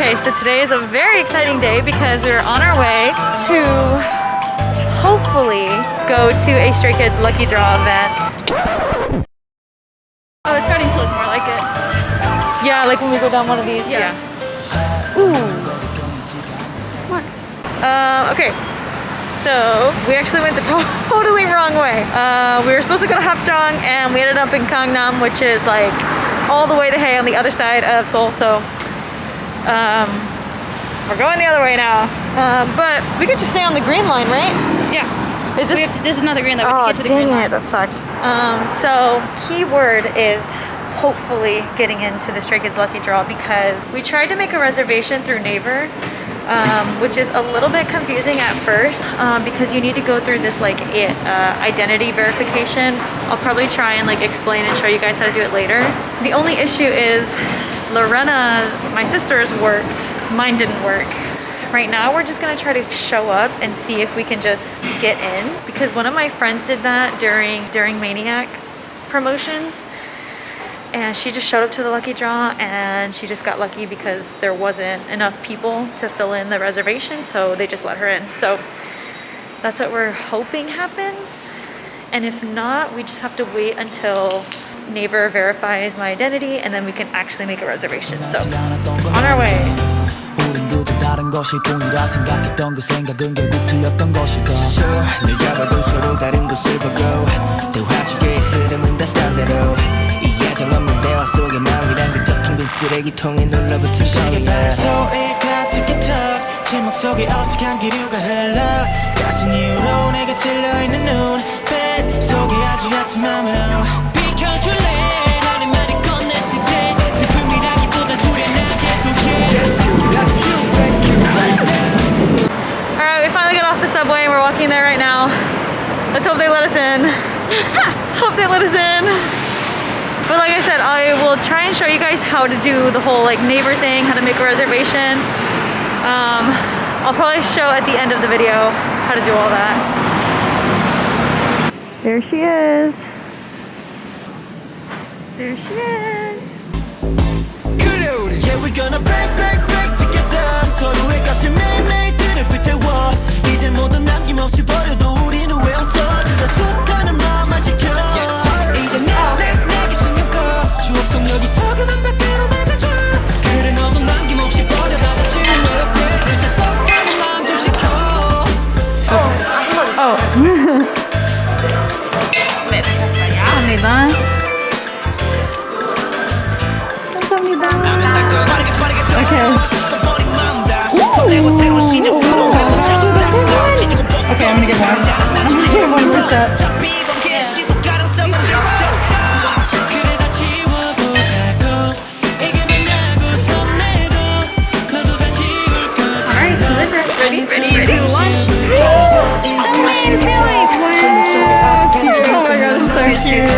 Okay, so today is a very exciting day because we're on our way to hopefully go to a Stray Kids Lucky Draw event. Oh, it's starting to look more like it. Yeah, like when we go down one of these. Yeah. Ooh. What? Okay. So we actually went the totally wrong way. We were supposed to go to Hapjeong and we ended up in Gangnam, which is like all the way to Hae on the other side of Seoul. So we're going the other way now. But we could just stay on the green line, right? Yeah. Is this? This is not the green line. We have to get to the green line. Dang it, that sucks. So keyword is hopefully getting into the Stray Kids Lucky Draw because we tried to make a reservation through Naver, which is a little bit confusing at first because you need to go through this like identity verification. I'll probably try and like explain and show you guys how to do it later. The only issue is Lorena, my sister's worked, mine didn't work. Right now we're just gonna try to show up and see if we can just get in because one of my friends did that during Maniac promotions and she just showed up to the lucky draw and she just got lucky because there wasn't enough people to fill in the reservation, so they just let her in. So that's what we're hoping happens, and if not, we just have to wait until Naver verifies my identity and then we can actually make a reservation. So on our way. 다른 것일 뿐이라 생각했던 그 생각은 결국 틀렸던 것일까. 늘 잡아도 서로 다른 것을 보고 대화 주제의 흐름은 다 딴 대로 이 예정 없는 대화 속에 마음이란 그저 텅 빈 쓰레기통에 눌러붙은 거야. 소리 같은 기척 침묵 속에 어색한 기류가 흘러 가진 이유로 내가 찔러있는 눈빛 속에 아주 얕은 맘으로 비켜줄래. Alright, we finally got off the subway and we're walking there right now. Let's hope they let us in. Hope they let us in. But like I said, I will try and show you guys how to do the whole like Naver thing, how to make a reservation. I'll probably show at the end of the video how to do all that. There she is. There she is. Yeah, we're gonna break together. 서로의 값을 매일매일들을 불태워 이제 모든 남김없이 버려도 우린 후회 없어 그저 숱하는 마음만 시켜 이제 내게 신경 꺼 추억 속 여기서 그만 밖으로 나가줘 그래 너도 남김없이 버려 다 다시 후회 없게 일단 섞하는 마음 좀 시켜 Okay. Okay, I'm gonna get one. I'm gonna get one per set. Alright, who is it? Ready? 2, 1. Oh my god, it's so cute.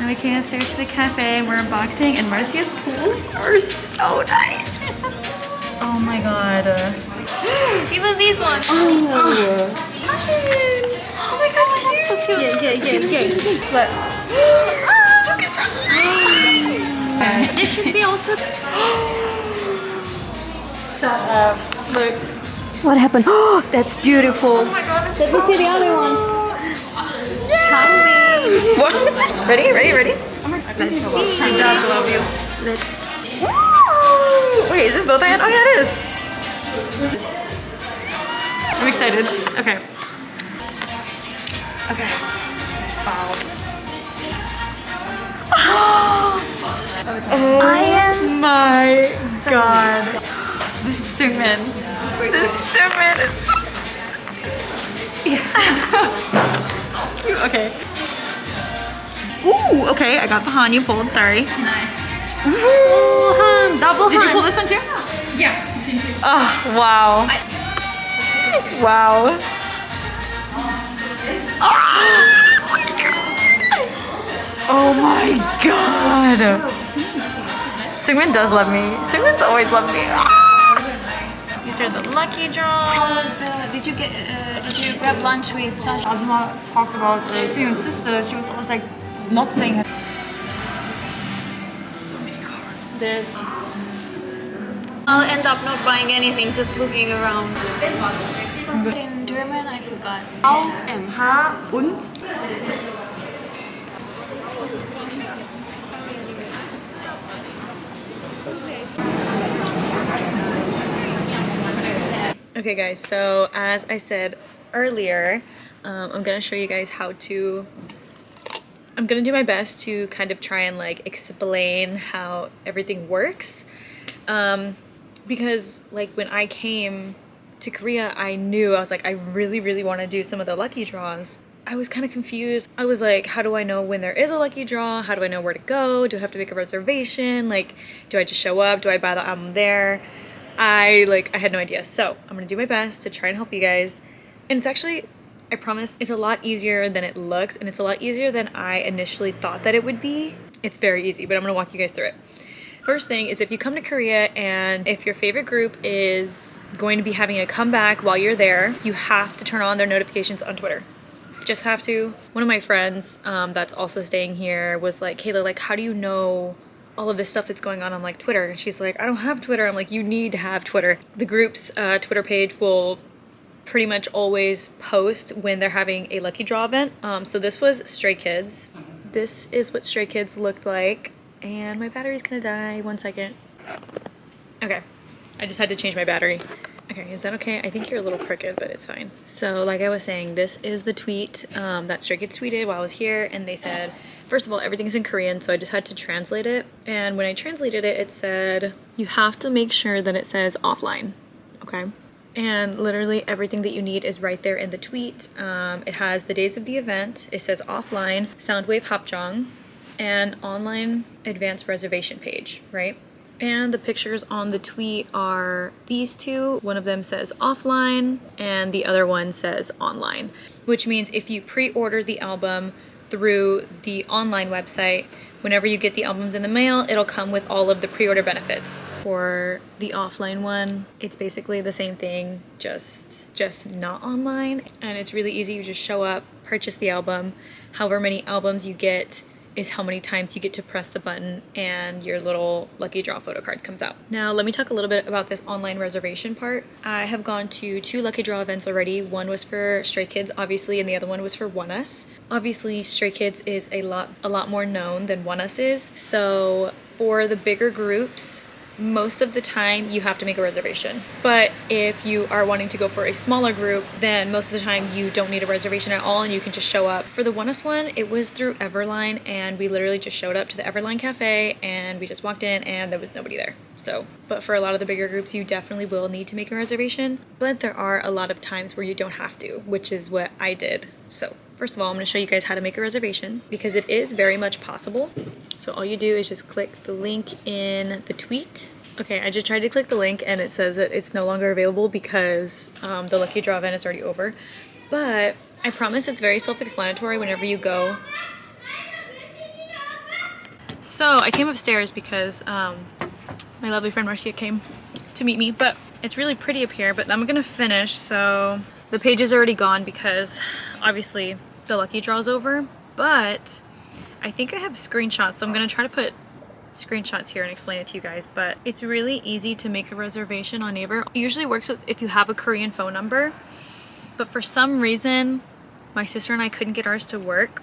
We came upstairs to the cafe, we're unboxing, and Marcia's pools are so nice. Oh my god. Even these ones. Oh my god, That's so cute. Yeah. Look. Look at that. There should be also. Shut up. Look. What happened? Oh, that's beautiful. Oh my god. Let me see the other one. What? Ready? Let's see. She does love you. Let's. Wait, is this both hand? Oh yeah, it is. I'm excited. Okay. Okay. Wow. Oh my god. This suitman. This suitman is so... Cute. Okay. Ooh, okay. I got the Han you pulled. Sorry. Nice. Ooh, Han, double Did you Han. pull this one too? Yeah, same too. Oh, wow. Wow. Oh my god. Seungmin does love me. Seungmin's always loved me. These are the lucky draws. Did you grab lunch with Sasha? Azuma talked about Seung's sister. She was always like not saying her. So many cards. There's. I'll end up not buying anything, just looking around. In German, I forgot. H und Okay guys, so as I said earlier, I'm gonna show you guys how to, I'm gonna do my best to kind of try and like explain how everything works. Because like when I came to Korea, I was like, I really want to do some of the lucky draws. I was kind of confused. I was like, how do I know when there is a lucky draw? How do I know where to go? Do I have to make a reservation? Like, do I just show up? Do I buy the album there? I had no idea. So I'm gonna do my best to try and help you guys. And it's actually, I promise, it's a lot easier than it looks, and it's a lot easier than I initially thought that it would be. It's very easy, but I'm gonna walk you guys through it. First thing is, if you come to Korea and if your favorite group is going to be having a comeback while you're there, you have to turn on their notifications on Twitter. Just have to. One of my friends that's also staying here was like, Kayla, like, how do you know all of this stuff that's going on like Twitter? And she's like, I don't have Twitter. I'm like, you need to have Twitter. The group's Twitter page will pretty much always post when they're having a lucky draw event. So this was Stray Kids. This is what Stray Kids looked like. And my battery's gonna die. 1 second. Okay, I just had to change my battery. Okay, is that okay? I think you're a little crooked, but it's fine. So like I was saying, this is the tweet that Stray Kids tweeted while I was here, and they said, first of all, everything's in Korean, so I just had to translate it. And when I translated it, it said, you have to make sure that it says offline, okay? And literally everything that you need is right there in the tweet. It has the days of the event. It says offline, Soundwave Hapjeong, and online advanced reservation page, right? And the pictures on the tweet are these two. One of them says offline and the other one says online, which means if you pre-order the album through the online website, whenever you get the albums in the mail, it'll come with all of the pre-order benefits. For the offline one, it's basically the same thing, just not online. And it's really easy. You just show up, purchase the album. However many albums you get is how many times you get to press the button and your little lucky draw photo card comes out. Now let me talk a little bit about this online reservation part. I have gone to 2 lucky draw events already. One was for Stray Kids, obviously, and the other one was for ONEUS. Obviously, Stray Kids is a lot more known than ONEUS is. So for the bigger groups, most of the time you have to make a reservation. But if you are wanting to go for a smaller group, then most of the time you don't need a reservation at all and you can just show up. For the ONEUS one, it was through Everline, and we literally just showed up to the Everline cafe and we just walked in and there was nobody there. So, but for a lot of the bigger groups, you definitely will need to make a reservation, but there are a lot of times where you don't have to, which is what I did. So first of all, I'm going to show you guys how to make a reservation because it is very much possible. So all you do is just click the link in the tweet. Okay, I just tried to click the link and it says that it's no longer available because the lucky draw event is already over. But I promise it's very self-explanatory whenever you go. So I came upstairs because my lovely friend Marcia came to meet me, but it's really pretty up here, but I'm gonna finish. So the page is already gone because obviously the lucky draw is over, but I think I have screenshots, so I'm gonna try to put screenshots here and explain it to you guys. But it's really easy to make a reservation on Naver. It usually works with if you have a Korean phone number, but for some reason my sister and I couldn't get ours to work.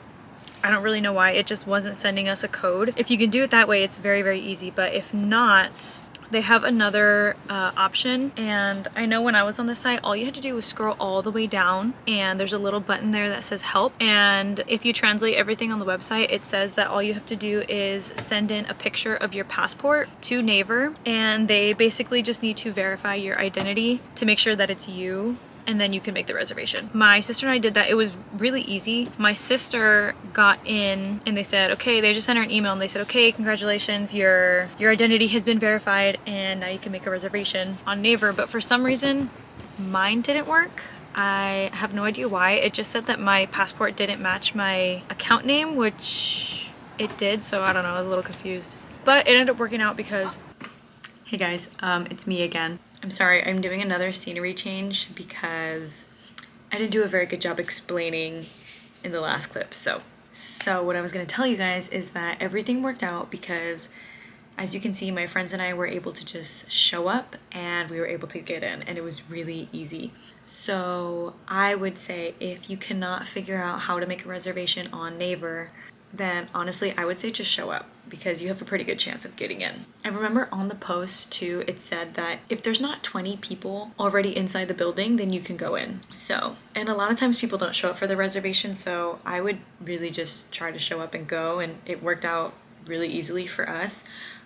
I don't really know why. It just wasn't sending us a code. If you can do it that way, it's very easy, but if not, they have another option. And I know when I was on the site, all you had to do was scroll all the way down and there's a little button there that says help. And if you translate everything on the website, it says that all you have to do is send in a picture of your passport to Naver, and they basically just need to verify your identity to make sure that it's you. and then you can make the reservation. My sister and I did that. It was really easy. My sister got in and they said, okay, they just sent her an email and they said, okay, congratulations, your identity has been verified and now you can make a reservation on Naver. But for some reason, mine didn't work. I have no idea why. It just said that my passport didn't match my account name, which it did, so I don't know, I was a little confused. But it ended up working out because... Hey guys, it's me again. I'm sorry, I'm doing another scenery change because I didn't do a very good job explaining in the last clip. So what I was gonna tell you guys is that everything worked out because, as you can see, my friends and I were able to just show up and we were able to get in, and it was really easy. So I would say if you cannot figure out how to make a reservation on Naver, then honestly I would say just show up because you have a pretty good chance of getting in. I remember on the post too, it said that if there's not 20 people already inside the building, then you can go in. So, and a lot of times people don't show up for the reservation, so I would really just try to show up and go, and it worked out really easily for us.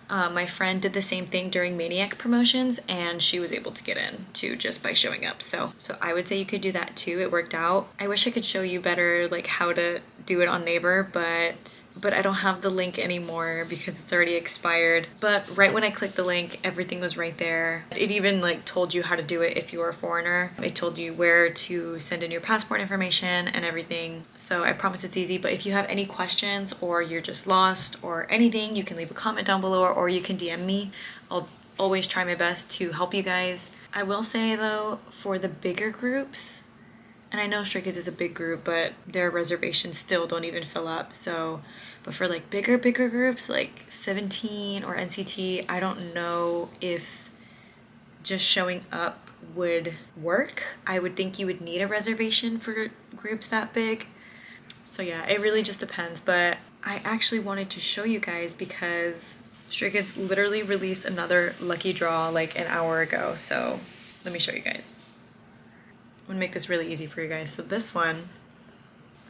My friend did the same thing during Maniac promotions and she was able to get in too just by showing up. So I would say you could do that too. It worked out. I wish I could show you better like how to do it on Naver, but I don't have the link anymore because it's already expired. But right when I clicked the link, everything was right there. It even like told you how to do it if you were a foreigner. It told you where to send in your passport information and everything. So I promise it's easy, but if you have any questions or you're just lost or anything, you can leave a comment down below or you can DM me. I'll always try my best to help you guys. I will say though, for the bigger groups, and I know Stray Kids is a big group, but their reservations still don't even fill up. So, but for like bigger groups like 17 or NCT, I don't know if just showing up would work. I would think you would need a reservation for groups that big. So yeah, it really just depends. But I actually wanted to show you guys because Stray Kids literally released another lucky draw like an hour ago. So let me show you guys. I'm gonna make this really easy for you guys. So this one,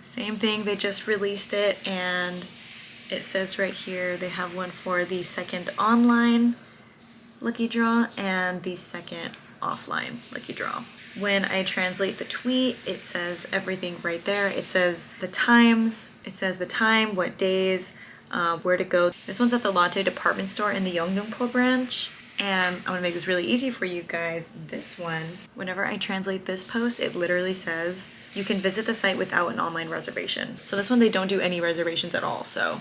same thing, they just released it and it says right here they have one for the second online lucky draw and the second offline lucky draw. When I translate the tweet, it says everything right there. It says the times, it says the time, what days, where to go. This one's at the Lotte department store in the Yeongnam-po branch. And I'm gonna make this really easy for you guys. This one, whenever I translate this post, it literally says you can visit the site without an online reservation. So this one, they don't do any reservations at all. So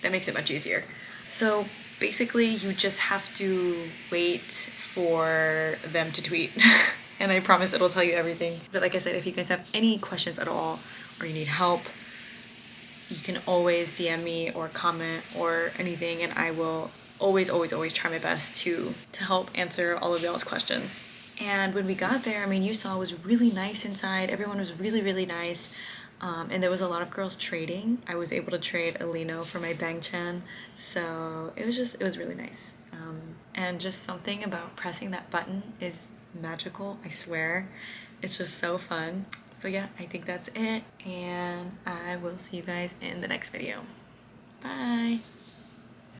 that makes it much easier. So basically you just have to wait for them to tweet. And I promise it'll tell you everything. But like I said, if you guys have any questions at all or you need help, you can always DM me or comment or anything, and I will always try my best to help answer all of y'all's questions. And when we got there, I mean, you saw it was really nice inside. Everyone was really nice. And there was a lot of girls trading. I was able to trade a Lino for my Bangchan. So it was really nice. And just something about pressing that button is magical, I swear. It's just so fun. So yeah, I think that's it. And I will see you guys in the next video. Bye.